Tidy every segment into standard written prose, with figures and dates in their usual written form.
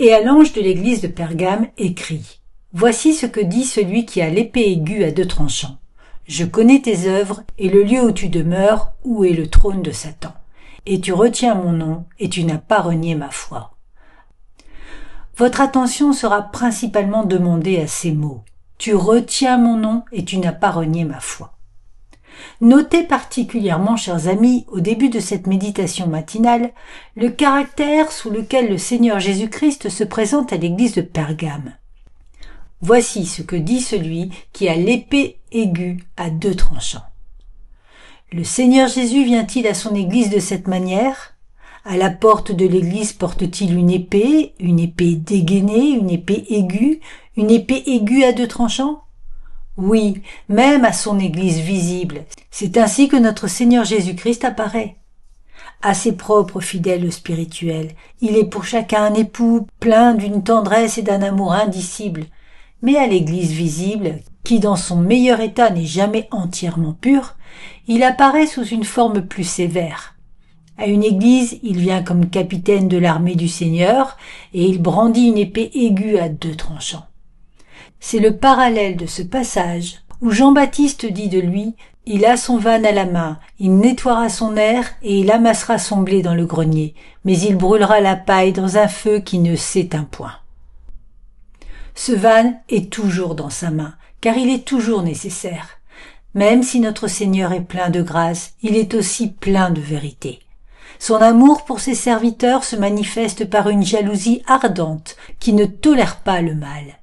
Et à l'ange de l'église de Pergame écrit : Voici ce que dit celui qui a l'épée aiguë à deux tranchants. Je connais tes œuvres et le lieu où tu demeures, où est le trône de Satan. Et tu retiens mon nom et tu n'as pas renié ma foi. Votre attention sera principalement demandée à ces mots. Tu retiens mon nom et tu n'as pas renié ma foi. Notez particulièrement, chers amis, au début de cette méditation matinale, le caractère sous lequel le Seigneur Jésus-Christ se présente à l'église de Pergame. Voici ce que dit celui qui a l'épée aiguë à deux tranchants. Le Seigneur Jésus vient-il à son église de cette manière ? À la porte de l'église porte-t-il une épée dégainée, une épée aiguë à deux tranchants ? Oui, même à son église visible. C'est ainsi que notre Seigneur Jésus-Christ apparaît. À ses propres fidèles spirituels, il est pour chacun un époux plein d'une tendresse et d'un amour indicibles. Mais à l'église visible, qui dans son meilleur état n'est jamais entièrement pure, il apparaît sous une forme plus sévère. À une église, il vient comme capitaine de l'armée du Seigneur et il brandit une épée aiguë à deux tranchants. C'est le parallèle de ce passage où Jean-Baptiste dit de lui « Il a son van à la main, il nettoiera son aire et il amassera son blé dans le grenier, mais il brûlera la paille dans un feu qui ne s'éteint point. » Ce van est toujours dans sa main, car il est toujours nécessaire. Même si notre Seigneur est plein de grâce, il est aussi plein de vérité. Son amour pour ses serviteurs se manifeste par une jalousie ardente qui ne tolère pas le mal.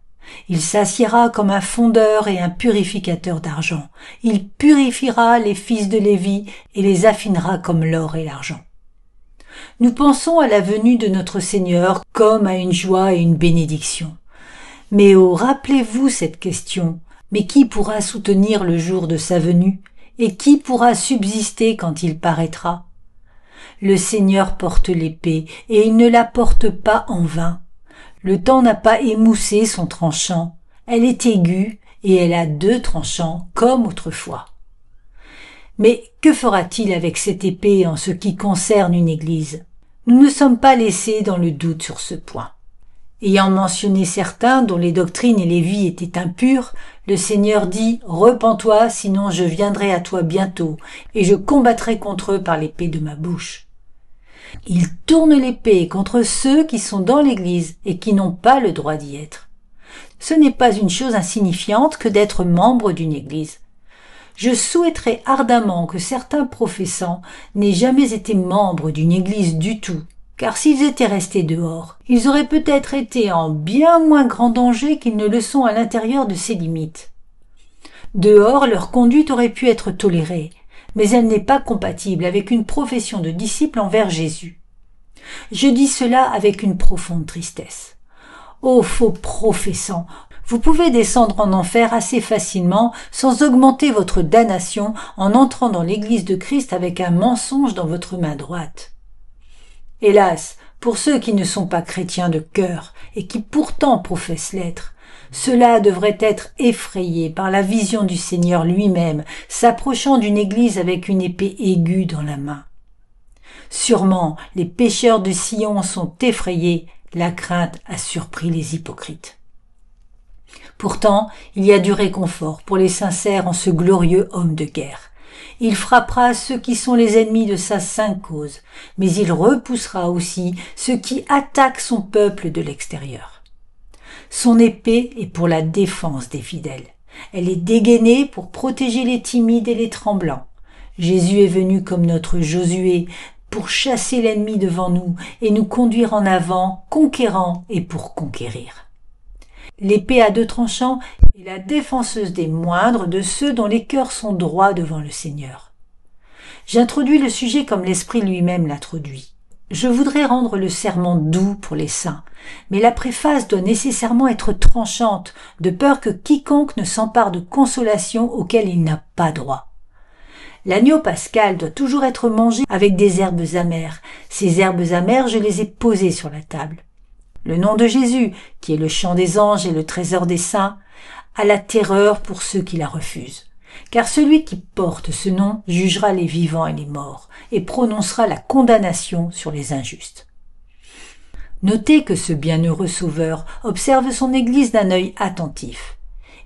Il s'assiera comme un fondeur et un purificateur d'argent. Il purifiera les fils de Lévi et les affinera comme l'or et l'argent. Nous pensons à la venue de notre Seigneur comme à une joie et une bénédiction. Mais rappelez-vous cette question. Mais qui pourra soutenir le jour de sa venue? Et qui pourra subsister quand il paraîtra? Le Seigneur porte l'épée, et il ne la porte pas en vain. Le temps n'a pas émoussé son tranchant. Elle est aiguë, et elle a deux tranchants, comme autrefois. Mais que fera-t-il avec cette épée en ce qui concerne une église? Nous ne sommes pas laissés dans le doute sur ce point. Ayant mentionné certains dont les doctrines et les vies étaient impures, le Seigneur dit « Repens-toi, sinon je viendrai à toi bientôt, et je combattrai contre eux par l'épée de ma bouche. » Il tourne l'épée contre ceux qui sont dans l'Église et qui n'ont pas le droit d'y être. Ce n'est pas une chose insignifiante que d'être membre d'une Église. Je souhaiterais ardemment que certains professants n'aient jamais été membres d'une Église du tout. Car s'ils étaient restés dehors, ils auraient peut-être été en bien moins grand danger qu'ils ne le sont à l'intérieur de ses limites. Dehors, leur conduite aurait pu être tolérée, mais elle n'est pas compatible avec une profession de disciple envers Jésus. Je dis cela avec une profonde tristesse. Ô faux professants, vous pouvez descendre en enfer assez facilement sans augmenter votre damnation en entrant dans l'Église de Christ avec un mensonge dans votre main droite. Hélas, pour ceux qui ne sont pas chrétiens de cœur et qui pourtant professent l'être, ceux-là devraient être effrayés par la vision du Seigneur lui-même s'approchant d'une église avec une épée aiguë dans la main. Sûrement, les pécheurs de Sion sont effrayés, la crainte a surpris les hypocrites. Pourtant, il y a du réconfort pour les sincères en ce glorieux homme de guerre. Il frappera ceux qui sont les ennemis de sa sainte cause, mais il repoussera aussi ceux qui attaquent son peuple de l'extérieur. Son épée est pour la défense des fidèles. Elle est dégainée pour protéger les timides et les tremblants. Jésus est venu comme notre Josué pour chasser l'ennemi devant nous et nous conduire en avant, conquérant et pour conquérir. L'épée à deux tranchants est la défenseuse des moindres de ceux dont les cœurs sont droits devant le Seigneur. J'introduis le sujet comme l'Esprit lui-même l'introduit. Je voudrais rendre le sermon doux pour les saints, mais la préface doit nécessairement être tranchante, de peur que quiconque ne s'empare de consolations auxquelles il n'a pas droit. L'agneau pascal doit toujours être mangé avec des herbes amères. Ces herbes amères, je les ai posées sur la table. Le nom de Jésus, qui est le chant des anges et le trésor des saints, a la terreur pour ceux qui la refusent. Car celui qui porte ce nom jugera les vivants et les morts, et prononcera la condamnation sur les injustes. Notez que ce bienheureux Sauveur observe son Église d'un œil attentif.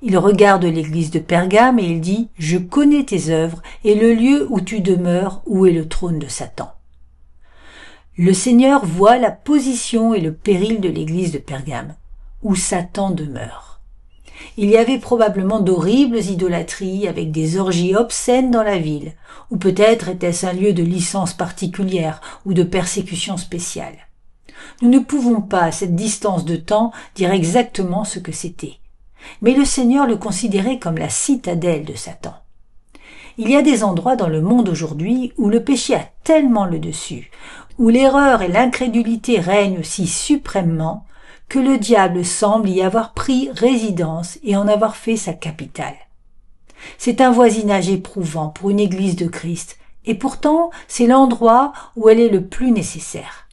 Il regarde l'Église de Pergame et il dit « Je connais tes œuvres et le lieu où tu demeures, où est le trône de Satan. » Le Seigneur voit la position et le péril de l'Église de Pergame, où Satan demeure. Il y avait probablement d'horribles idolâtries avec des orgies obscènes dans la ville, ou peut-être était-ce un lieu de licence particulière ou de persécution spéciale. Nous ne pouvons pas, à cette distance de temps, dire exactement ce que c'était. Mais le Seigneur le considérait comme la citadelle de Satan. Il y a des endroits dans le monde aujourd'hui où le péché a tellement le dessus, où l'erreur et l'incrédulité règnent si suprêmement, que le diable semble y avoir pris résidence et en avoir fait sa capitale. C'est un voisinage éprouvant pour une Église de Christ, et pourtant c'est l'endroit où elle est le plus nécessaire.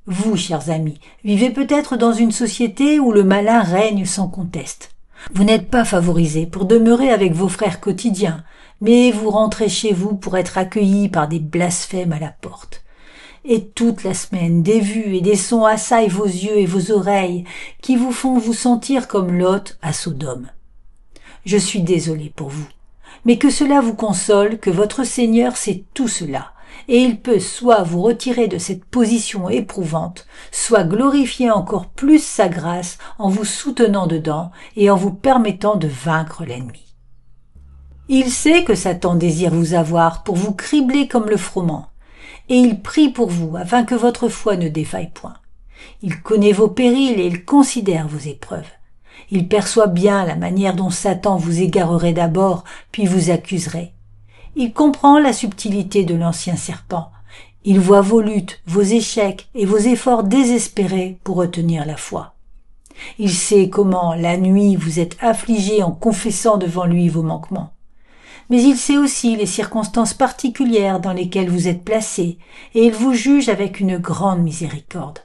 Vous, chers amis, vivez peut-être dans une société où le malin règne sans conteste. Vous n'êtes pas favorisés pour demeurer avec vos frères quotidiens, mais vous rentrez chez vous pour être accueillis par des blasphèmes à la porte. Et toute la semaine, des vues et des sons assaillent vos yeux et vos oreilles, qui vous font vous sentir comme Lot à Sodome. Je suis désolé pour vous, mais que cela vous console que votre Seigneur sait tout cela, et il peut soit vous retirer de cette position éprouvante, soit glorifier encore plus sa grâce en vous soutenant dedans et en vous permettant de vaincre l'ennemi. Il sait que Satan désire vous avoir pour vous cribler comme le froment, et il prie pour vous afin que votre foi ne défaille point. Il connaît vos périls et il considère vos épreuves. Il perçoit bien la manière dont Satan vous égarerait d'abord, puis vous accuserait. Il comprend la subtilité de l'ancien serpent. Il voit vos luttes, vos échecs et vos efforts désespérés pour retenir la foi. Il sait comment, la nuit, vous êtes affligés en confessant devant lui vos manquements. Mais il sait aussi les circonstances particulières dans lesquelles vous êtes placés, et il vous juge avec une grande miséricorde.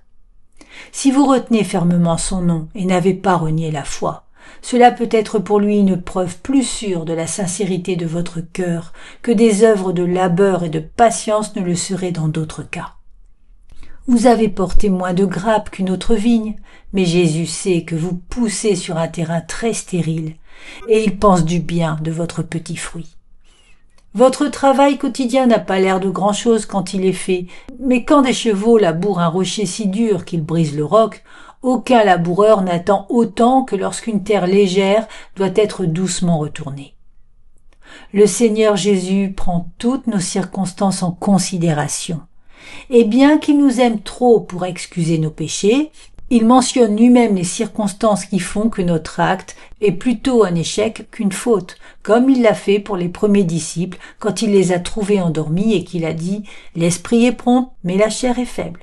Si vous retenez fermement son nom et n'avez pas renié la foi, cela peut être pour lui une preuve plus sûre de la sincérité de votre cœur que des œuvres de labeur et de patience ne le seraient dans d'autres cas. Vous avez porté moins de grappes qu'une autre vigne, mais Jésus sait que vous poussez sur un terrain très stérile, et il pense du bien de votre petit fruit. Votre travail quotidien n'a pas l'air de grand-chose quand il est fait, mais quand des chevaux labourent un rocher si dur qu'ils brisent le roc, aucun laboureur n'attend autant que lorsqu'une terre légère doit être doucement retournée. Le Seigneur Jésus prend toutes nos circonstances en considération, et bien qu'il nous aime trop pour excuser nos péchés, il mentionne lui-même les circonstances qui font que notre acte est plutôt un échec qu'une faute, comme il l'a fait pour les premiers disciples quand il les a trouvés endormis et qu'il a dit « L'esprit est prompt, mais la chair est faible ».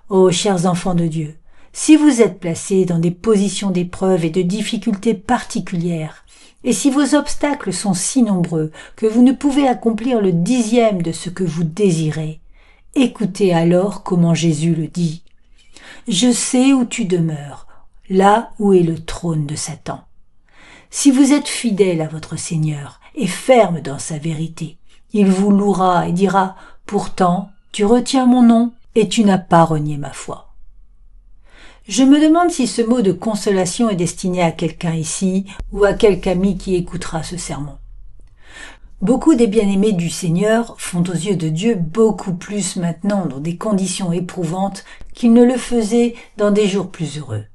Ô chers enfants de Dieu, si vous êtes placés dans des positions d'épreuve et de difficultés particulières, et si vos obstacles sont si nombreux que vous ne pouvez accomplir le 10e de ce que vous désirez, écoutez alors comment Jésus le dit. Je sais où tu demeures, là où est le trône de Satan. Si vous êtes fidèle à votre Seigneur et ferme dans sa vérité, il vous louera et dira « Pourtant, tu retiens mon nom et tu n'as pas renié ma foi. » Je me demande si ce mot de consolation est destiné à quelqu'un ici ou à quelque ami qui écoutera ce sermon. Beaucoup des bien-aimés du Seigneur font aux yeux de Dieu beaucoup plus maintenant dans des conditions éprouvantes qu'ils ne le faisaient dans des jours plus heureux.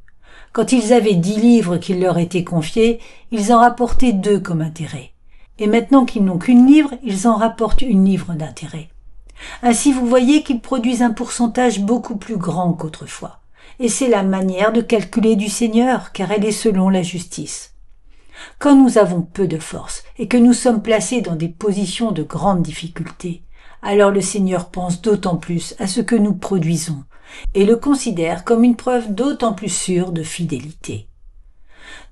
Quand ils avaient 10 livres qui leur étaient confiés, ils en rapportaient 2 comme intérêt. Et maintenant qu'ils n'ont qu'une livre, ils en rapportent une livre d'intérêt. Ainsi vous voyez qu'ils produisent un pourcentage beaucoup plus grand qu'autrefois. Et c'est la manière de calculer du Seigneur, car elle est selon la justice. Quand nous avons peu de force et que nous sommes placés dans des positions de grande difficulté, alors le Seigneur pense d'autant plus à ce que nous produisons et le considère comme une preuve d'autant plus sûre de fidélité.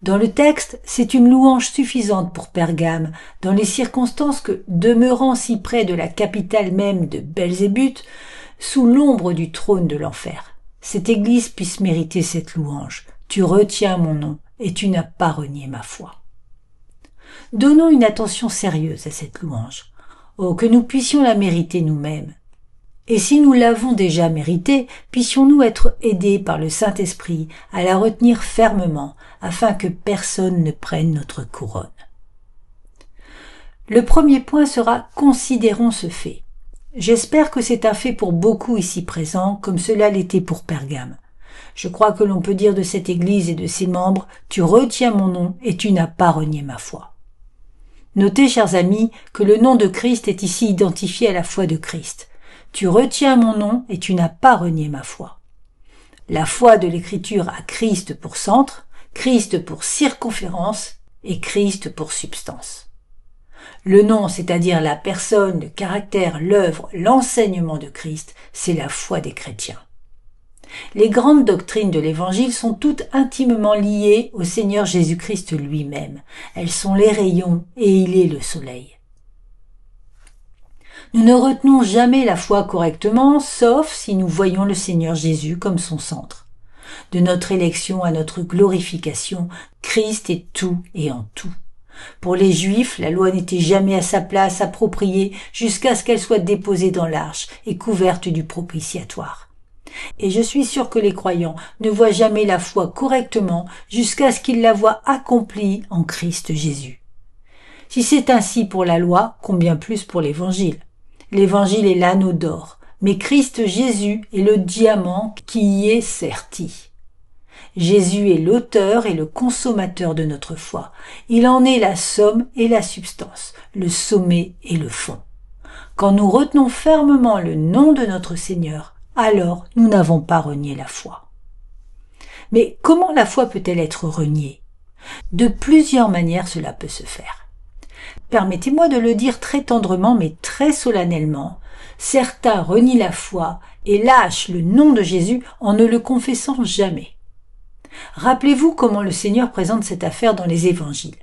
Dans le texte, c'est une louange suffisante pour Pergame, dans les circonstances que, demeurant si près de la capitale même de Belzébuth, sous l'ombre du trône de l'enfer, cette Église puisse mériter cette louange. Tu retiens mon nom et tu n'as pas renié ma foi. Donnons une attention sérieuse à cette louange. Oh, que nous puissions la mériter nous-mêmes. Et si nous l'avons déjà méritée, puissions-nous être aidés par le Saint-Esprit à la retenir fermement, afin que personne ne prenne notre couronne. Le premier point sera « Considérons ce fait ». J'espère que c'est un fait pour beaucoup ici présents, comme cela l'était pour Pergame. Je crois que l'on peut dire de cette Église et de ses membres « Tu retiens mon nom et tu n'as pas renié ma foi ». Notez, chers amis, que le nom de Christ est ici identifié à la foi de Christ. Tu retiens mon nom et tu n'as pas renié ma foi. La foi de l'Écriture a Christ pour centre, Christ pour circonférence et Christ pour substance. Le nom, c'est-à-dire la personne, le caractère, l'œuvre, l'enseignement de Christ, c'est la foi des chrétiens. Les grandes doctrines de l'Évangile sont toutes intimement liées au Seigneur Jésus-Christ lui-même. Elles sont les rayons et il est le soleil. Nous ne retenons jamais la foi correctement, sauf si nous voyons le Seigneur Jésus comme son centre. De notre élection à notre glorification, Christ est tout et en tout. Pour les Juifs, la loi n'était jamais à sa place appropriée jusqu'à ce qu'elle soit déposée dans l'arche et couverte du propitiatoire. Et je suis sûr que les croyants ne voient jamais la foi correctement jusqu'à ce qu'ils la voient accomplie en Christ Jésus. Si c'est ainsi pour la loi, combien plus pour l'Évangile. L'Évangile est l'anneau d'or, mais Christ Jésus est le diamant qui y est serti. Jésus est l'auteur et le consommateur de notre foi. Il en est la somme et la substance, le sommet et le fond. Quand nous retenons fermement le nom de notre Seigneur, alors nous n'avons pas renié la foi. Mais comment la foi peut-elle être reniée? De plusieurs manières cela peut se faire. Permettez-moi de le dire très tendrement mais très solennellement, certains renient la foi et lâchent le nom de Jésus en ne le confessant jamais. Rappelez-vous comment le Seigneur présente cette affaire dans les évangiles.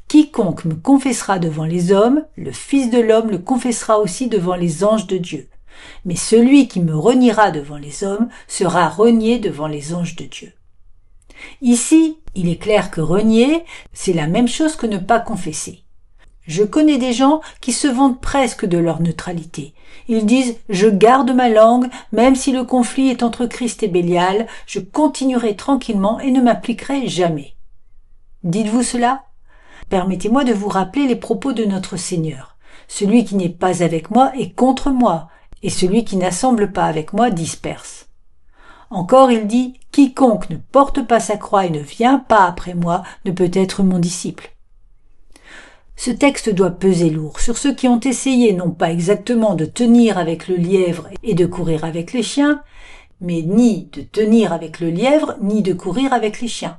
Quiconque me confessera devant les hommes, le Fils de l'homme le confessera aussi devant les anges de Dieu. Mais celui qui me reniera devant les hommes sera renié devant les anges de Dieu. Ici, il est clair que renier, c'est la même chose que ne pas confesser. Je connais des gens qui se vantent presque de leur neutralité. Ils disent « Je garde ma langue, même si le conflit est entre Christ et Bélial, je continuerai tranquillement et ne m'appliquerai jamais. » Dites-vous cela? Permettez-moi de vous rappeler les propos de notre Seigneur. Celui qui n'est pas avec moi est contre moi, et celui qui n'assemble pas avec moi disperse. Encore il dit « Quiconque ne porte pas sa croix et ne vient pas après moi ne peut être mon disciple. » Ce texte doit peser lourd sur ceux qui ont essayé non pas exactement de tenir avec le lièvre et de courir avec les chiens, mais ni de tenir avec le lièvre ni de courir avec les chiens.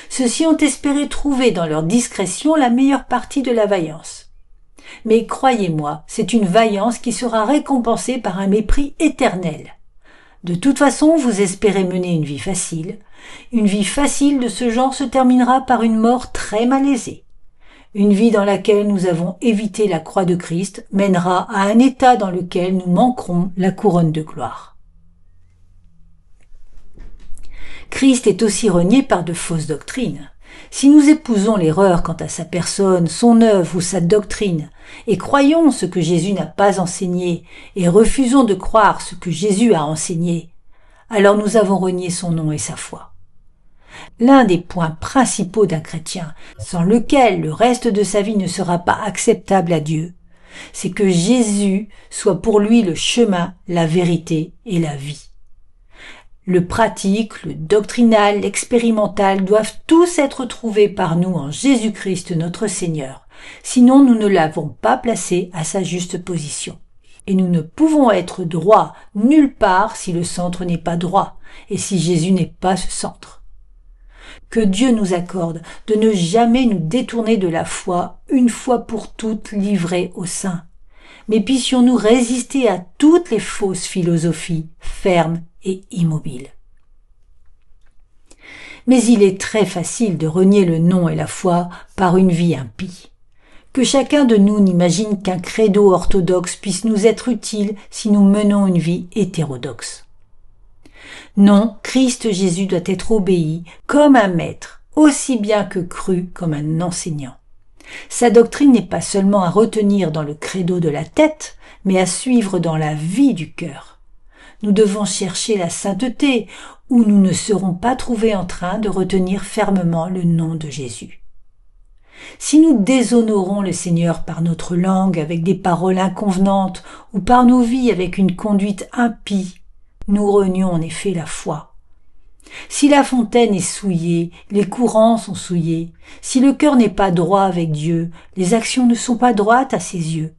Ceux-ci ont espéré trouver dans leur discrétion la meilleure partie de la vaillance. Mais croyez-moi, c'est une vaillance qui sera récompensée par un mépris éternel. De toute façon, vous espérez mener une vie facile. Une vie facile de ce genre se terminera par une mort très malaisée. Une vie dans laquelle nous avons évité la croix de Christ mènera à un état dans lequel nous manquerons la couronne de gloire. Christ est aussi renié par de fausses doctrines. Si nous épousons l'erreur quant à sa personne, son œuvre ou sa doctrine, et croyons ce que Jésus n'a pas enseigné, et refusons de croire ce que Jésus a enseigné, alors nous avons renié son nom et sa foi. L'un des points principaux d'un chrétien, sans lequel le reste de sa vie ne sera pas acceptable à Dieu, c'est que Jésus soit pour lui le chemin, la vérité et la vie. Le pratique, le doctrinal, l'expérimental doivent tous être trouvés par nous en Jésus-Christ notre Seigneur. Sinon, nous ne l'avons pas placé à sa juste position. Et nous ne pouvons être droits nulle part si le centre n'est pas droit et si Jésus n'est pas ce centre. Que Dieu nous accorde de ne jamais nous détourner de la foi une fois pour toutes livrée au sein. Mais puissions-nous résister à toutes les fausses philosophies, fermes et immobiles. Mais il est très facile de renier le nom et la foi par une vie impie. Que chacun de nous n'imagine qu'un credo orthodoxe puisse nous être utile si nous menons une vie hétérodoxe. Non, Christ Jésus doit être obéi comme un maître, aussi bien que cru comme un enseignant. Sa doctrine n'est pas seulement à retenir dans le credo de la tête, mais à suivre dans la vie du cœur. Nous devons chercher la sainteté, où nous ne serons pas trouvés en train de retenir fermement le nom de Jésus. Si nous déshonorons le Seigneur par notre langue avec des paroles inconvenantes ou par nos vies avec une conduite impie, nous renions en effet la foi. Si la fontaine est souillée, les courants sont souillés. Si le cœur n'est pas droit avec Dieu, les actions ne sont pas droites à ses yeux.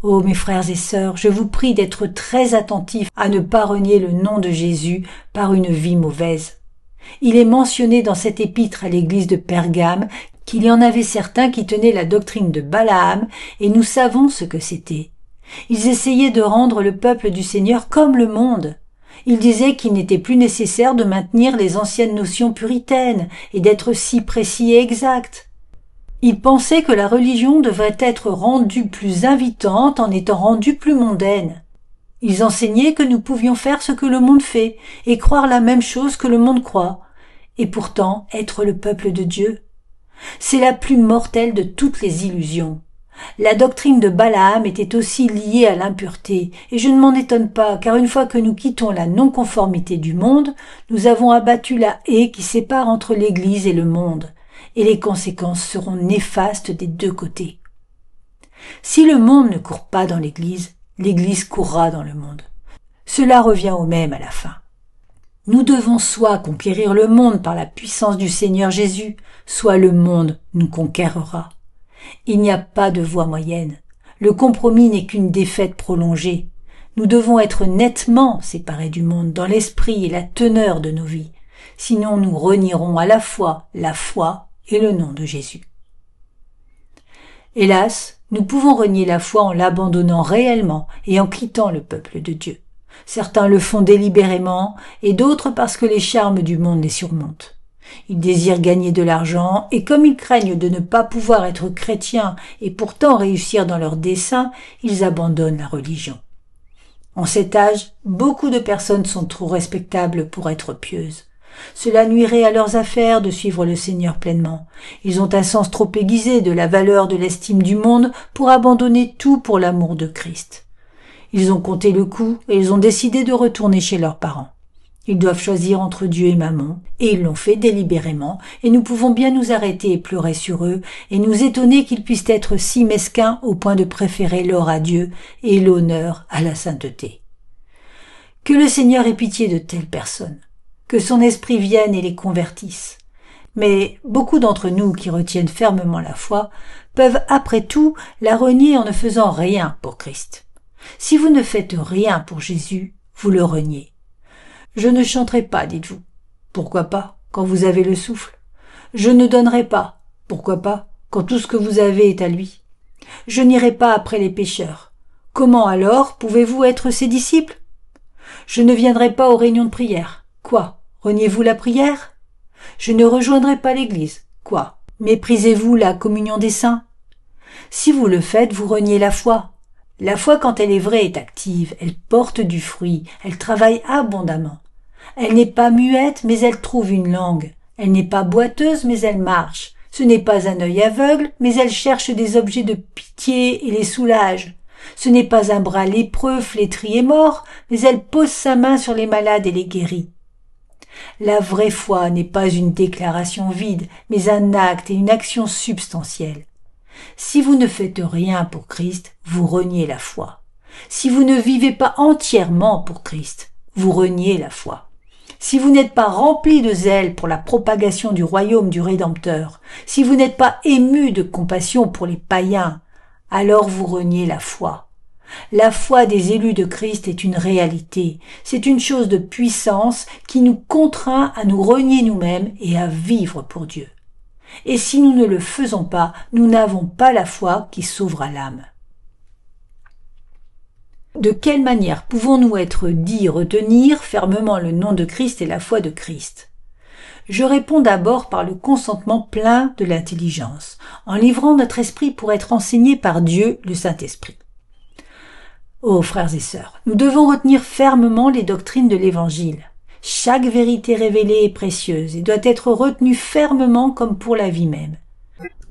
Ô mes frères et sœurs, je vous prie d'être très attentifs à ne pas renier le nom de Jésus par une vie mauvaise. Il est mentionné dans cette épître à l'église de Pergame qu'il y en avait certains qui tenaient la doctrine de Balaam, et nous savons ce que c'était. Ils essayaient de rendre le peuple du Seigneur comme le monde. Ils disaient qu'il n'était plus nécessaire de maintenir les anciennes notions puritaines et d'être si précis et exact. Ils pensaient que la religion devrait être rendue plus invitante en étant rendue plus mondaine. Ils enseignaient que nous pouvions faire ce que le monde fait et croire la même chose que le monde croit, et pourtant être le peuple de Dieu. C'est la plus mortelle de toutes les illusions. La doctrine de Balaam était aussi liée à l'impureté, et je ne m'en étonne pas, car une fois que nous quittons la non-conformité du monde, nous avons abattu la haie qui sépare entre l'Église et le monde, et les conséquences seront néfastes des deux côtés. Si le monde ne court pas dans l'Église, l'Église courra dans le monde. Cela revient au même à la fin. Nous devons soit conquérir le monde par la puissance du Seigneur Jésus, soit le monde nous conquérera. Il n'y a pas de voie moyenne. Le compromis n'est qu'une défaite prolongée. Nous devons être nettement séparés du monde dans l'esprit et la teneur de nos vies. Sinon nous renierons à la fois la foi et le nom de Jésus. Hélas, nous pouvons renier la foi en l'abandonnant réellement et en quittant le peuple de Dieu. Certains le font délibérément et d'autres parce que les charmes du monde les surmontent. Ils désirent gagner de l'argent et comme ils craignent de ne pas pouvoir être chrétiens et pourtant réussir dans leurs desseins, ils abandonnent la religion. En cet âge, beaucoup de personnes sont trop respectables pour être pieuses. Cela nuirait à leurs affaires de suivre le Seigneur pleinement. Ils ont un sens trop aiguisé de la valeur de l'estime du monde pour abandonner tout pour l'amour de Christ. Ils ont compté le coup et ils ont décidé de retourner chez leurs parents. Ils doivent choisir entre Dieu et Mammon, et ils l'ont fait délibérément, et nous pouvons bien nous arrêter et pleurer sur eux, et nous étonner qu'ils puissent être si mesquins au point de préférer l'or à Dieu et l'honneur à la sainteté. Que le Seigneur ait pitié de telles personnes, que son esprit vienne et les convertisse. Mais beaucoup d'entre nous qui retiennent fermement la foi peuvent après tout la renier en ne faisant rien pour Christ. Si vous ne faites rien pour Jésus, vous le reniez. Je ne chanterai pas, dites-vous. Pourquoi pas, quand vous avez le souffle? Je ne donnerai pas. Pourquoi pas, quand tout ce que vous avez est à lui? Je n'irai pas après les pécheurs. Comment alors pouvez-vous être ses disciples? Je ne viendrai pas aux réunions de prière. Quoi? Reniez-vous la prière? Je ne rejoindrai pas l'église. Quoi? Méprisez-vous la communion des saints? Si vous le faites, vous reniez la foi. La foi, quand elle est vraie, est active, elle porte du fruit, elle travaille abondamment. Elle n'est pas muette, mais elle trouve une langue. Elle n'est pas boiteuse, mais elle marche. Ce n'est pas un œil aveugle, mais elle cherche des objets de pitié et les soulage. Ce n'est pas un bras lépreux, flétri et mort, mais elle pose sa main sur les malades et les guérit. La vraie foi n'est pas une déclaration vide, mais un acte et une action substantielle. Si vous ne faites rien pour Christ, vous reniez la foi. Si vous ne vivez pas entièrement pour Christ, vous reniez la foi. Si vous n'êtes pas rempli de zèle pour la propagation du royaume du Rédempteur, si vous n'êtes pas ému de compassion pour les païens, alors vous reniez la foi. La foi des élus de Christ est une réalité, c'est une chose de puissance qui nous contraint à nous renier nous-mêmes et à vivre pour Dieu. Et si nous ne le faisons pas, nous n'avons pas la foi qui sauvera l'âme. De quelle manière pouvons-nous être dits retenir fermement le nom de Christ et la foi de Christ? Je réponds d'abord par le consentement plein de l'intelligence, en livrant notre esprit pour être enseigné par Dieu, le Saint-Esprit. Ô frères et sœurs, nous devons retenir fermement les doctrines de l'Évangile. Chaque vérité révélée est précieuse et doit être retenue fermement comme pour la vie même.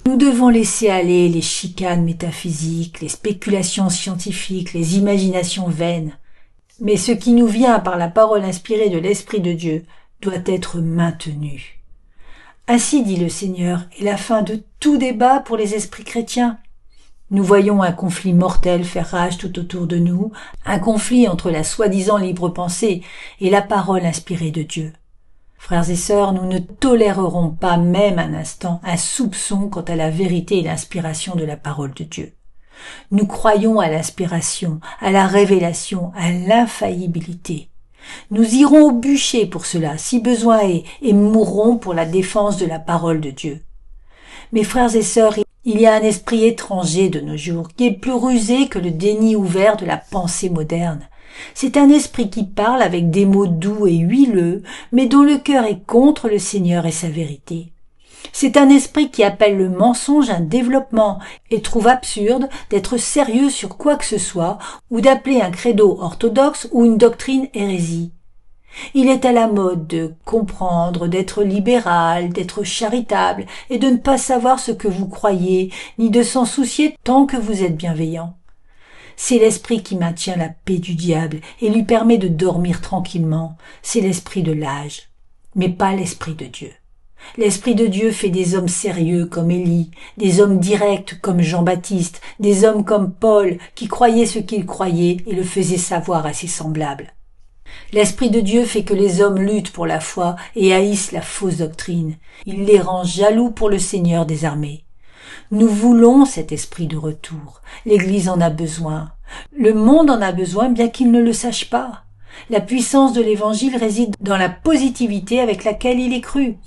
Nous devons laisser aller les chicanes métaphysiques, les spéculations scientifiques, les imaginations vaines. Mais ce qui nous vient par la parole inspirée de l'Esprit de Dieu doit être maintenu. Ainsi dit le Seigneur, est la fin de tout débat pour les esprits chrétiens. Nous voyons un conflit mortel faire rage tout autour de nous, un conflit entre la soi-disant libre pensée et la parole inspirée de Dieu. Frères et sœurs, nous ne tolérerons pas même un instant un soupçon quant à la vérité et l'inspiration de la parole de Dieu. Nous croyons à l'inspiration, à la révélation, à l'infaillibilité. Nous irons au bûcher pour cela, si besoin est, et mourrons pour la défense de la parole de Dieu. Mes frères et sœurs, il y a un esprit étranger de nos jours, qui est plus rusé que le déni ouvert de la pensée moderne. C'est un esprit qui parle avec des mots doux et huileux, mais dont le cœur est contre le Seigneur et sa vérité. C'est un esprit qui appelle le mensonge un développement et trouve absurde d'être sérieux sur quoi que ce soit ou d'appeler un credo orthodoxe ou une doctrine hérésie. Il est à la mode de comprendre, d'être libéral, d'être charitable et de ne pas savoir ce que vous croyez, ni de s'en soucier tant que vous êtes bienveillant. C'est l'esprit qui maintient la paix du diable et lui permet de dormir tranquillement. C'est l'esprit de l'âge, mais pas l'esprit de Dieu. L'Esprit de Dieu fait des hommes sérieux comme Élie, des hommes directs comme Jean-Baptiste, des hommes comme Paul qui croyaient ce qu'ils croyaient et le faisaient savoir à ses semblables. L'Esprit de Dieu fait que les hommes luttent pour la foi et haïssent la fausse doctrine. Il les rend jaloux pour le Seigneur des armées. Nous voulons cet esprit de retour. L'Église en a besoin. Le monde en a besoin bien qu'il ne le sache pas. La puissance de l'Évangile réside dans la positivité avec laquelle il est cru.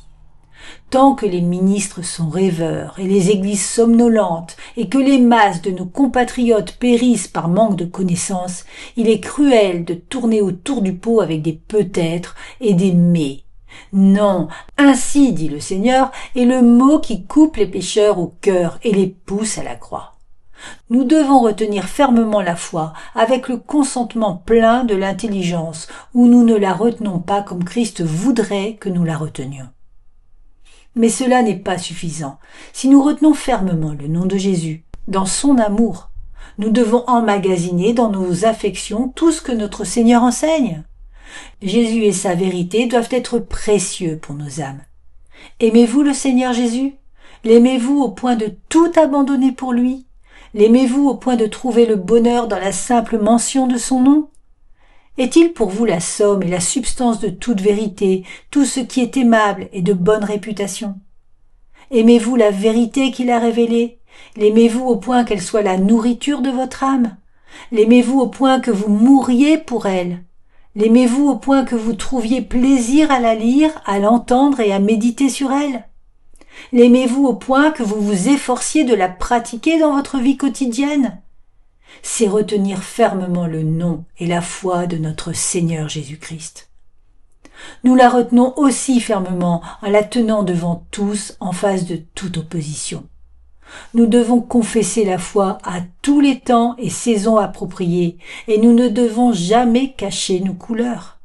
Tant que les ministres sont rêveurs et les églises somnolentes et que les masses de nos compatriotes périssent par manque de connaissances, il est cruel de tourner autour du pot avec des peut-être et des mais. Non, ainsi dit le Seigneur, est le mot qui coupe les pécheurs au cœur et les pousse à la croix. Nous devons retenir fermement la foi avec le consentement plein de l'intelligence, où nous ne la retenons pas comme Christ voudrait que nous la retenions. Mais cela n'est pas suffisant. Si nous retenons fermement le nom de Jésus, dans son amour, nous devons emmagasiner dans nos affections tout ce que notre Seigneur enseigne. Jésus et sa vérité doivent être précieux pour nos âmes. Aimez-vous le Seigneur Jésus? L'aimez-vous au point de tout abandonner pour lui? L'aimez-vous au point de trouver le bonheur dans la simple mention de son nom? Est-il pour vous la somme et la substance de toute vérité, tout ce qui est aimable et de bonne réputation? Aimez-vous la vérité qu'il a révélée? L'aimez-vous au point qu'elle soit la nourriture de votre âme? L'aimez-vous au point que vous mouriez pour elle? L'aimez-vous au point que vous trouviez plaisir à la lire, à l'entendre et à méditer sur elle? L'aimez-vous au point que vous vous efforciez de la pratiquer dans votre vie quotidienne? C'est retenir fermement le nom et la foi de notre Seigneur Jésus-Christ. Nous la retenons aussi fermement en la tenant devant tous en face de toute opposition. Nous devons confesser la foi à tous les temps et saisons appropriées, et nous ne devons jamais cacher nos couleurs.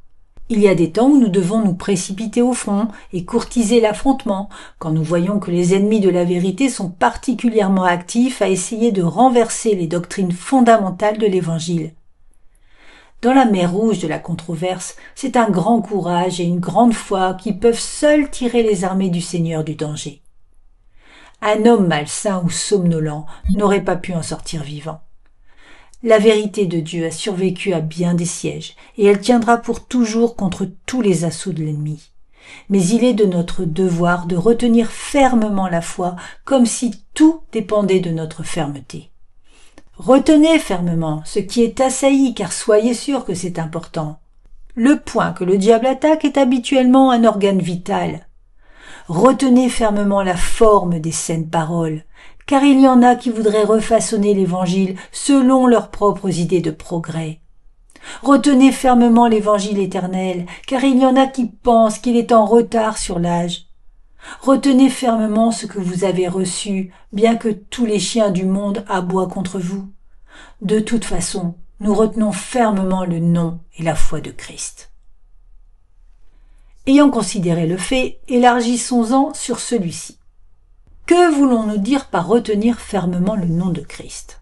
Il y a des temps où nous devons nous précipiter au front et courtiser l'affrontement, quand nous voyons que les ennemis de la vérité sont particulièrement actifs à essayer de renverser les doctrines fondamentales de l'Évangile. Dans la mer rouge de la controverse, c'est un grand courage et une grande foi qui peuvent seuls tirer les armées du Seigneur du danger. Un homme malsain ou somnolent n'aurait pas pu en sortir vivant. La vérité de Dieu a survécu à bien des sièges, et elle tiendra pour toujours contre tous les assauts de l'ennemi. Mais il est de notre devoir de retenir fermement la foi, comme si tout dépendait de notre fermeté. Retenez fermement ce qui est assailli, car soyez sûr que c'est important. Le point que le diable attaque est habituellement un organe vital. Retenez fermement la forme des saines paroles, car il y en a qui voudraient refaçonner l'Évangile selon leurs propres idées de progrès. Retenez fermement l'Évangile éternel, car il y en a qui pensent qu'il est en retard sur l'âge. Retenez fermement ce que vous avez reçu, bien que tous les chiens du monde aboient contre vous. De toute façon, nous retenons fermement le nom et la foi de Christ. Ayant considéré le fait, élargissons-en sur celui-ci. Que voulons-nous dire par retenir fermement le nom de Christ?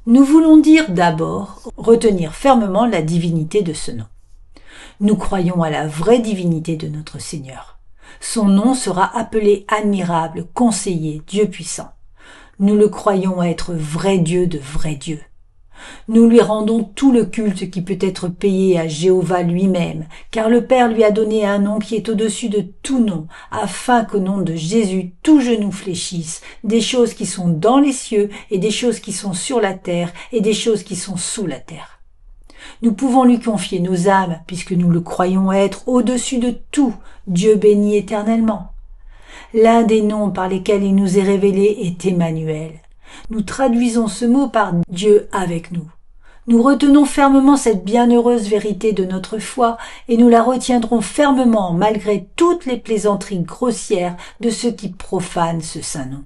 Nous voulons dire d'abord retenir fermement la divinité de ce nom. Nous croyons à la vraie divinité de notre Seigneur. Son nom sera appelé admirable, conseiller, Dieu puissant. Nous le croyons être vrai Dieu de vrai Dieu. Nous lui rendons tout le culte qui peut être payé à Jéhovah lui-même, car le Père lui a donné un nom qui est au-dessus de tout nom, afin qu'au nom de Jésus tout genou fléchisse, des choses qui sont dans les cieux et des choses qui sont sur la terre et des choses qui sont sous la terre. Nous pouvons lui confier nos âmes, puisque nous le croyons être au-dessus de tout, Dieu béni éternellement. L'un des noms par lesquels il nous est révélé est Emmanuel. Nous traduisons ce mot par Dieu avec nous. Nous retenons fermement cette bienheureuse vérité de notre foi et nous la retiendrons fermement malgré toutes les plaisanteries grossières de ceux qui profanent ce saint nom.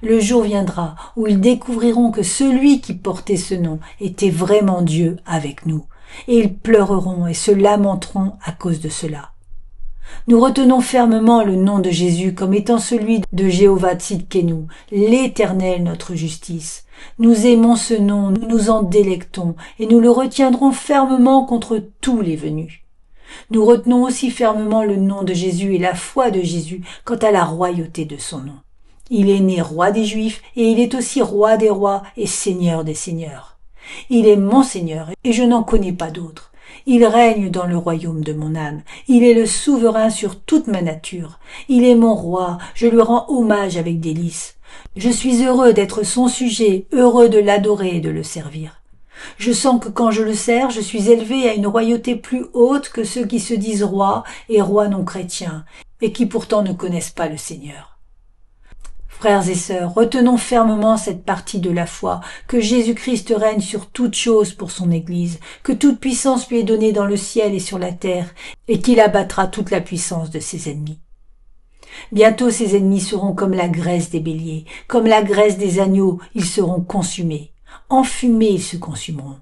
Le jour viendra où ils découvriront que celui qui portait ce nom était vraiment Dieu avec nous, et ils pleureront et se lamenteront à cause de cela. Nous retenons fermement le nom de Jésus comme étant celui de Jéhovah Tzidkenu, l'Éternel notre justice. Nous aimons ce nom, nous nous en délectons, et nous le retiendrons fermement contre tous les venus. Nous retenons aussi fermement le nom de Jésus et la foi de Jésus quant à la royauté de son nom. Il est né roi des Juifs, et il est aussi roi des rois et seigneur des seigneurs. Il est mon Seigneur, et je n'en connais pas d'autre. Il règne dans le royaume de mon âme. Il est le souverain sur toute ma nature. Il est mon roi, je lui rends hommage avec délice. Je suis heureux d'être son sujet, heureux de l'adorer et de le servir. Je sens que quand je le sers, je suis élevé à une royauté plus haute que ceux qui se disent rois et rois non chrétiens, et qui pourtant ne connaissent pas le Seigneur. Frères et sœurs, retenons fermement cette partie de la foi, que Jésus-Christ règne sur toute chose pour son Église, que toute puissance lui est donnée dans le ciel et sur la terre, et qu'il abattra toute la puissance de ses ennemis. Bientôt ses ennemis seront comme la graisse des béliers, comme la graisse des agneaux, ils seront consumés. En fumée ils se consumeront.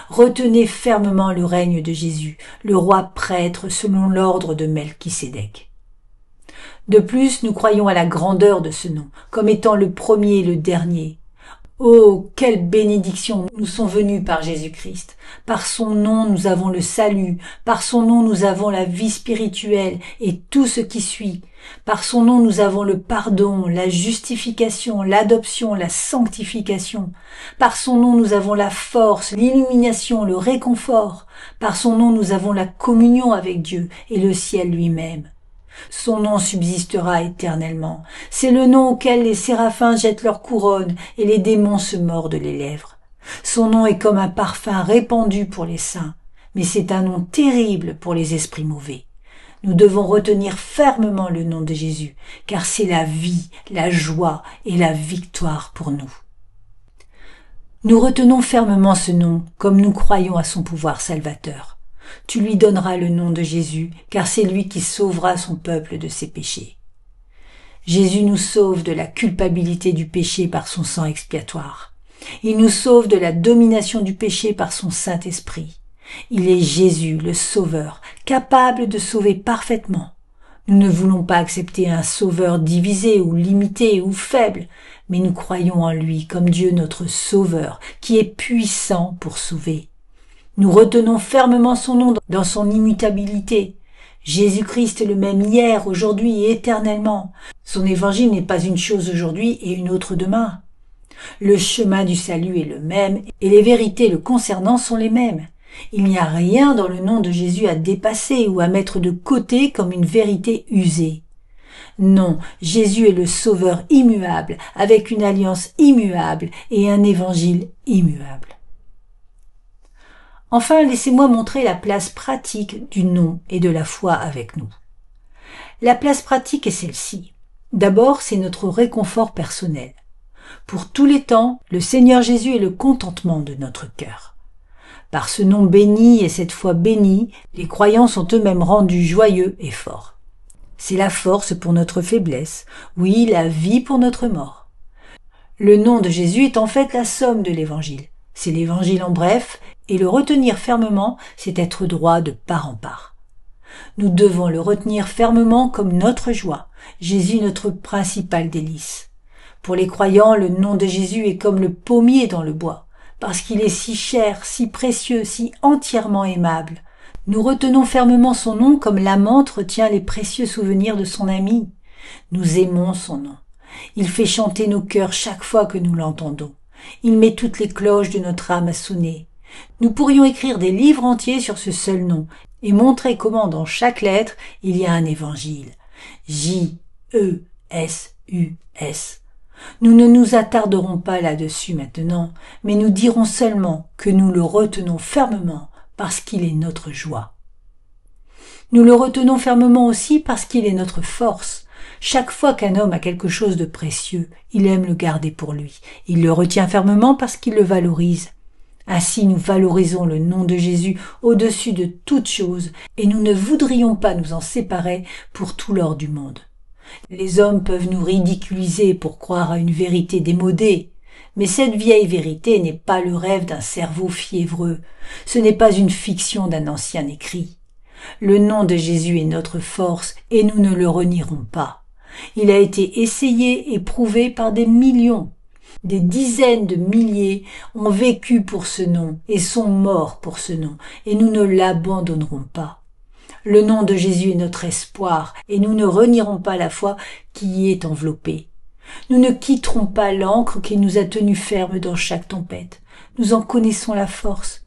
Retenez fermement le règne de Jésus, le roi prêtre selon l'ordre de Melchisédek. De plus, nous croyons à la grandeur de ce nom, comme étant le premier et le dernier. Oh, quelle bénédiction nous sont venues par Jésus-Christ. Par son nom, nous avons le salut. Par son nom, nous avons la vie spirituelle et tout ce qui suit. Par son nom, nous avons le pardon, la justification, l'adoption, la sanctification. Par son nom, nous avons la force, l'illumination, le réconfort. Par son nom, nous avons la communion avec Dieu et le ciel lui-même. Son nom subsistera éternellement. C'est le nom auquel les séraphins jettent leur couronne et les démons se mordent les lèvres. Son nom est comme un parfum répandu pour les saints, mais c'est un nom terrible pour les esprits mauvais. Nous devons retenir fermement le nom de Jésus, car c'est la vie, la joie et la victoire pour nous. Nous retenons fermement ce nom, comme nous croyons à son pouvoir salvateur. Tu lui donneras le nom de Jésus, car c'est lui qui sauvera son peuple de ses péchés. Jésus nous sauve de la culpabilité du péché par son sang expiatoire. Il nous sauve de la domination du péché par son Saint-Esprit. Il est Jésus, le Sauveur, capable de sauver parfaitement. Nous ne voulons pas accepter un Sauveur divisé ou limité ou faible, mais nous croyons en lui comme Dieu notre Sauveur, qui est puissant pour sauver. Nous retenons fermement son nom dans son immutabilité. Jésus-Christ est le même hier, aujourd'hui et éternellement. Son évangile n'est pas une chose aujourd'hui et une autre demain. Le chemin du salut est le même et les vérités le concernant sont les mêmes. Il n'y a rien dans le nom de Jésus à dépasser ou à mettre de côté comme une vérité usée. Non, Jésus est le Sauveur immuable, avec une alliance immuable et un évangile immuable. Enfin, laissez-moi montrer la place pratique du nom et de la foi avec nous. La place pratique est celle-ci. D'abord, c'est notre réconfort personnel. Pour tous les temps, le Seigneur Jésus est le contentement de notre cœur. Par ce nom béni et cette foi bénie, les croyants sont eux-mêmes rendus joyeux et forts. C'est la force pour notre faiblesse, oui, la vie pour notre mort. Le nom de Jésus est en fait la somme de l'Évangile. C'est l'Évangile en bref, et le retenir fermement, c'est être droit de part en part. Nous devons le retenir fermement comme notre joie, Jésus notre principal délice. Pour les croyants, le nom de Jésus est comme le pommier dans le bois, parce qu'il est si cher, si précieux, si entièrement aimable. Nous retenons fermement son nom comme l'amante retient les précieux souvenirs de son ami. Nous aimons son nom. Il fait chanter nos cœurs chaque fois que nous l'entendons. Il met toutes les cloches de notre âme à sonner. Nous pourrions écrire des livres entiers sur ce seul nom et montrer comment dans chaque lettre il y a un évangile. J-E-S-U-S. Nous ne nous attarderons pas là-dessus maintenant, mais nous dirons seulement que nous le retenons fermement parce qu'il est notre joie. Nous le retenons fermement aussi parce qu'il est notre force. Chaque fois qu'un homme a quelque chose de précieux, il aime le garder pour lui. Il le retient fermement parce qu'il le valorise. Ainsi nous valorisons le nom de Jésus au-dessus de toute chose et nous ne voudrions pas nous en séparer pour tout l'or du monde. Les hommes peuvent nous ridiculiser pour croire à une vérité démodée, mais cette vieille vérité n'est pas le rêve d'un cerveau fiévreux, ce n'est pas une fiction d'un ancien écrit. Le nom de Jésus est notre force et nous ne le renierons pas. Il a été essayé et prouvé par des millions. Des dizaines de milliers ont vécu pour ce nom et sont morts pour ce nom, et nous ne l'abandonnerons pas. Le nom de Jésus est notre espoir, et nous ne renierons pas la foi qui y est enveloppée. Nous ne quitterons pas l'ancre qui nous a tenus fermes dans chaque tempête. Nous en connaissons la force.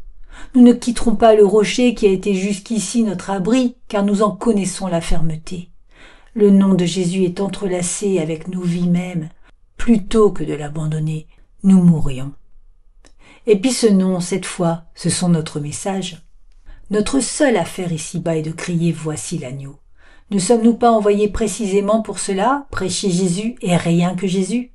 Nous ne quitterons pas le rocher qui a été jusqu'ici notre abri, car nous en connaissons la fermeté. Le nom de Jésus est entrelacé avec nos vies mêmes. Plutôt que de l'abandonner, nous mourrions. Et puis ce nom, cette fois, ce sont notre message. Notre seule affaire ici-bas est de crier « Voici l'agneau ». Ne sommes-nous pas envoyés précisément pour cela, prêcher Jésus et rien que Jésus?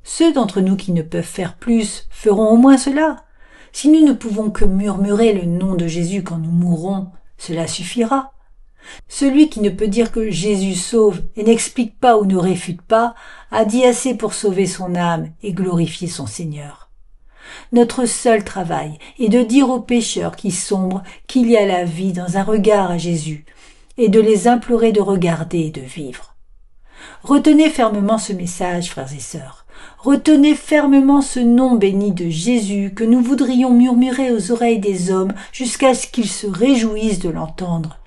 Ceux d'entre nous qui ne peuvent faire plus feront au moins cela. Si nous ne pouvons que murmurer le nom de Jésus quand nous mourrons, cela suffira. Celui qui ne peut dire que Jésus sauve et n'explique pas ou ne réfute pas, a dit assez pour sauver son âme et glorifier son Seigneur. Notre seul travail est de dire aux pécheurs qui sombrent qu'il y a la vie dans un regard à Jésus et de les implorer de regarder et de vivre. Retenez fermement ce message, frères et sœurs. Retenez fermement ce nom béni de Jésus que nous voudrions murmurer aux oreilles des hommes jusqu'à ce qu'ils se réjouissent de l'entendre.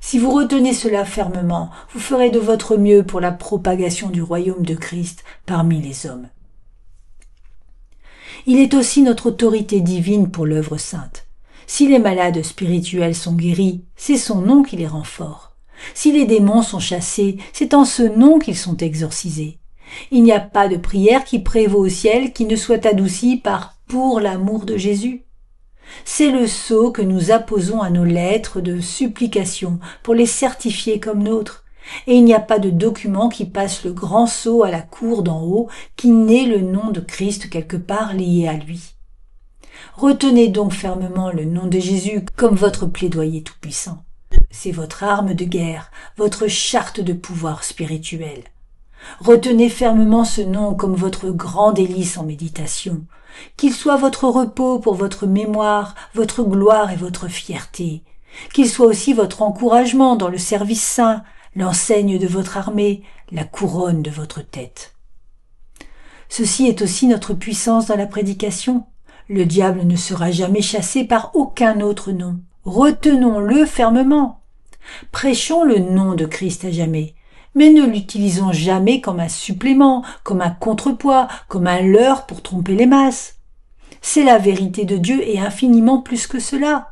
Si vous retenez cela fermement, vous ferez de votre mieux pour la propagation du royaume de Christ parmi les hommes. Il est aussi notre autorité divine pour l'œuvre sainte. Si les malades spirituels sont guéris, c'est son nom qui les rend forts. Si les démons sont chassés, c'est en ce nom qu'ils sont exorcisés. Il n'y a pas de prière qui prévaut au ciel qui ne soit adoucie par « pour l'amour de Jésus ». C'est le sceau que nous apposons à nos lettres de supplication pour les certifier comme nôtres. Et il n'y a pas de document qui passe le grand sceau à la cour d'en haut qui n'ait le nom de Christ quelque part lié à lui. Retenez donc fermement le nom de Jésus comme votre plaidoyer tout-puissant. C'est votre arme de guerre, votre charte de pouvoir spirituel. Retenez fermement ce nom comme votre grand délice en méditation, qu'il soit votre repos pour votre mémoire, votre gloire et votre fierté, qu'il soit aussi votre encouragement dans le service saint, l'enseigne de votre armée, la couronne de votre tête. Ceci est aussi notre puissance dans la prédication. Le diable ne sera jamais chassé par aucun autre nom. Retenons-le fermement. Prêchons le nom de Christ à jamais. Mais ne l'utilisons jamais comme un supplément, comme un contrepoids, comme un leurre pour tromper les masses. C'est la vérité de Dieu et infiniment plus que cela.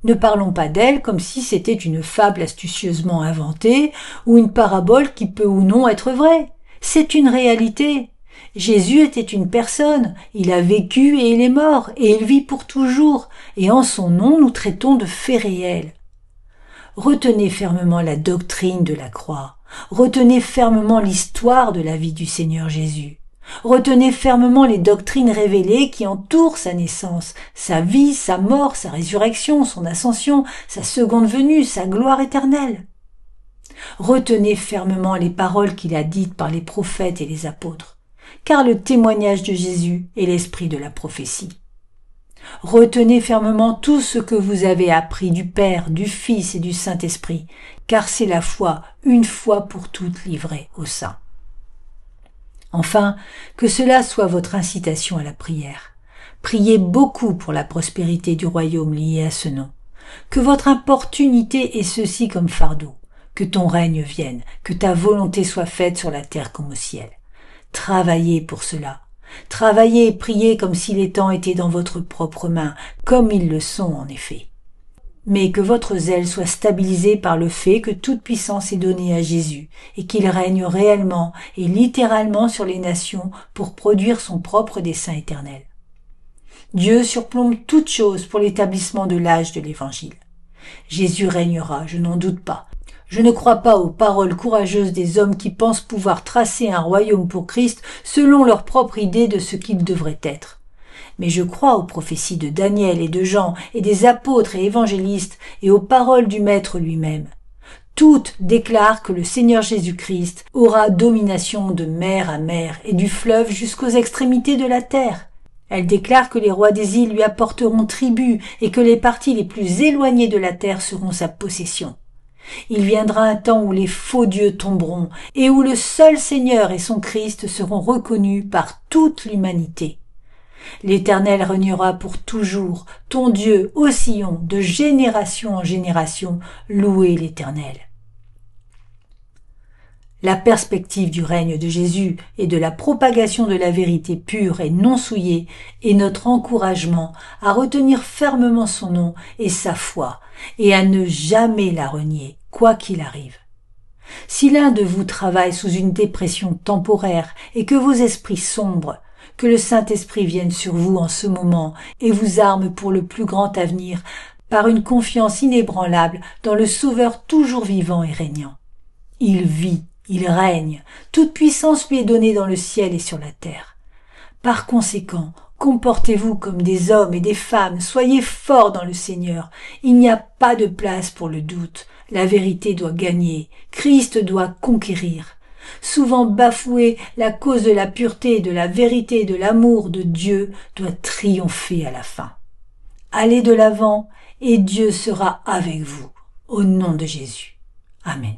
Ne parlons pas d'elle comme si c'était une fable astucieusement inventée ou une parabole qui peut ou non être vraie. C'est une réalité. Jésus était une personne, il a vécu et il est mort, et il vit pour toujours, et en son nom nous traitons de faits réels. Retenez fermement la doctrine de la croix. Retenez fermement l'histoire de la vie du Seigneur Jésus. Retenez fermement les doctrines révélées qui entourent sa naissance, sa vie, sa mort, sa résurrection, son ascension, sa seconde venue, sa gloire éternelle. Retenez fermement les paroles qu'il a dites par les prophètes et les apôtres, car le témoignage de Jésus est l'esprit de la prophétie. Retenez fermement tout ce que vous avez appris du Père, du Fils et du Saint-Esprit, car c'est la foi, une fois pour toutes livrée au Saint. Enfin, que cela soit votre incitation à la prière. Priez beaucoup pour la prospérité du royaume lié à ce nom. Que votre importunité ait ceci comme fardeau. Que ton règne vienne, que ta volonté soit faite sur la terre comme au ciel. Travaillez pour cela. Travaillez et priez comme si les temps étaient dans votre propre main, comme ils le sont en effet. Mais que votre zèle soit stabilisé par le fait que toute puissance est donnée à Jésus et qu'il règne réellement et littéralement sur les nations pour produire son propre dessein éternel. Dieu surplombe toute chose pour l'établissement de l'âge de l'Évangile. Jésus régnera, je n'en doute pas. Je ne crois pas aux paroles courageuses des hommes qui pensent pouvoir tracer un royaume pour Christ selon leur propre idée de ce qu'il devrait être. Mais je crois aux prophéties de Daniel et de Jean et des apôtres et évangélistes et aux paroles du Maître lui-même. Toutes déclarent que le Seigneur Jésus-Christ aura domination de mer à mer et du fleuve jusqu'aux extrémités de la terre. Elles déclarent que les rois des îles lui apporteront tribut et que les parties les plus éloignées de la terre seront sa possession. Il viendra un temps où les faux dieux tomberont et où le seul Seigneur et son Christ seront reconnus par toute l'humanité. L'Éternel régnera pour toujours, ton Dieu, ô Sion, de génération en génération, louez l'Éternel. La perspective du règne de Jésus et de la propagation de la vérité pure et non souillée est notre encouragement à retenir fermement son nom et sa foi et à ne jamais la renier, quoi qu'il arrive. Si l'un de vous travaille sous une dépression temporaire et que vos esprits sombrent, que le Saint-Esprit vienne sur vous en ce moment et vous arme pour le plus grand avenir par une confiance inébranlable dans le Sauveur toujours vivant et régnant. Il vit. Il règne, toute puissance lui est donnée dans le ciel et sur la terre. Par conséquent, comportez-vous comme des hommes et des femmes, soyez forts dans le Seigneur. Il n'y a pas de place pour le doute. La vérité doit gagner, Christ doit conquérir. Souvent bafoué, la cause de la pureté, de la vérité et de l'amour de Dieu doit triompher à la fin. Allez de l'avant et Dieu sera avec vous. Au nom de Jésus. Amen.